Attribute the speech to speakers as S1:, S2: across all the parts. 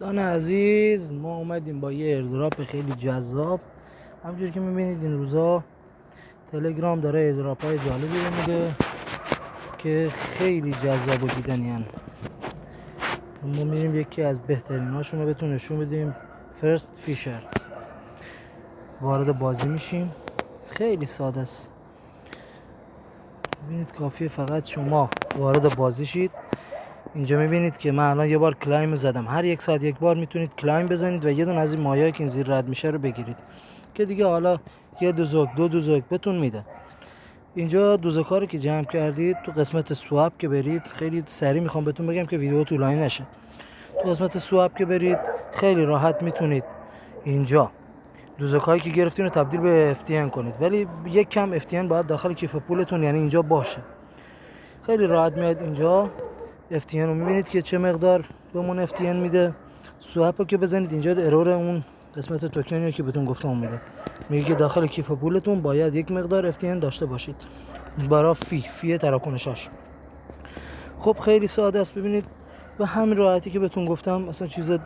S1: دوستان عزیز، ما اومدیم با یه ایردراپ خیلی جذاب. همونجوری که میبینید این روزا تلگرام داره ایردراپ های جالبی رو میده که خیلی جذاب و دیدنی هن. ما میریم یکی از بهترین هاشون رو بهتون نشون بدیم. فرست فیشر وارد بازی میشیم. خیلی ساده است. ببینید کافیه فقط شما وارد بازی شید. اینجا میبینید که من الان یه بار کلایم زدم. هر یک ساعت یک بار میتونید کلایم بزنید و یه دون از این مایه‌ای که این زیر رد میشه رو بگیرید که دیگه حالا یه دوزک دو دوزک بهتون میده. اینجا دوزک‌ها رو که جمع کردید تو قسمت سواب که برید، خیلی سریع میخوام بهتون بگم که ویدیو طولانی نشه. تو قسمت سواب که برید خیلی راحت میتونید اینجا دوزک‌هایی که گرفتین رو تبدیل به FTN کنید، ولی یک کم FTN باید داخل کیف پولتون یعنی اینجا باشه. خیلی راحت میاد اینجا FTN رو میبینید که چه مقدار بهمون FTN میده. سواب رو که بزنید اینجا ارور اون قسمت توکنی که بهتون گفتم میده، میگه که داخل کیف پولتون باید یک مقدار FTN داشته باشید برای فی تراکنشاش. خب خیلی ساده است. ببینید به همین راحتی که بهتون گفتم، اصلا چیز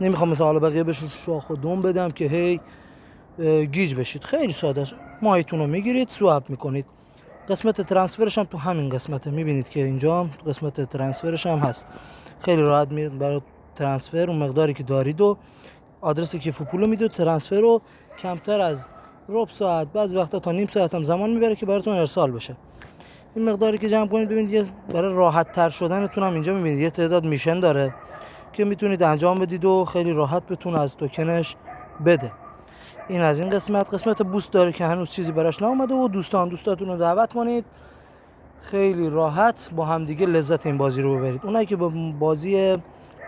S1: نمیخوام مثلا حالا بقیه بهش شاخ و دم بدم که هی گیج بشید. خیلی ساده است. مایتون رو میگیرید سواب میکنید. قسمت ترانسفرش هم تو همین قسمته، میبینید که اینجا قسمت ترانسفرش هم هست. خیلی راحت میاد برای ترانسفر اون مقداری که دارید و آدرس کیف پول میدید. ترانسفر رو کمتر از ربع ساعت، بعضی وقتا تا نیم ساعت هم زمان میبره که براتون ارسال بشه. این مقداری که جمع کنید، ببینید برای راحت تر شدنتون هم اینجا میبینید یه تعداد میشن داره که میتونید انجام بدید و خیلی راحت بتون از توکنش بده. این از این قسمت بوست داره که هنوز چیزی براش نیومده و دوستاتون رو دعوت کنید خیلی راحت با هم دیگه لذت این بازی رو ببرید. اونایی که به بازی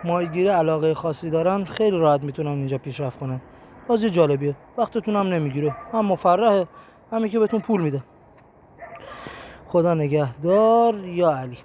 S1: ماهیگیری علاقه خاصی دارن خیلی راحت میتونن اینجا پیشرفت کنن. بازی جالبیه، وقتتون هم نمیگیره، هم مفرحه، همین که بهتون پول میده. خدا نگهدار یا علی.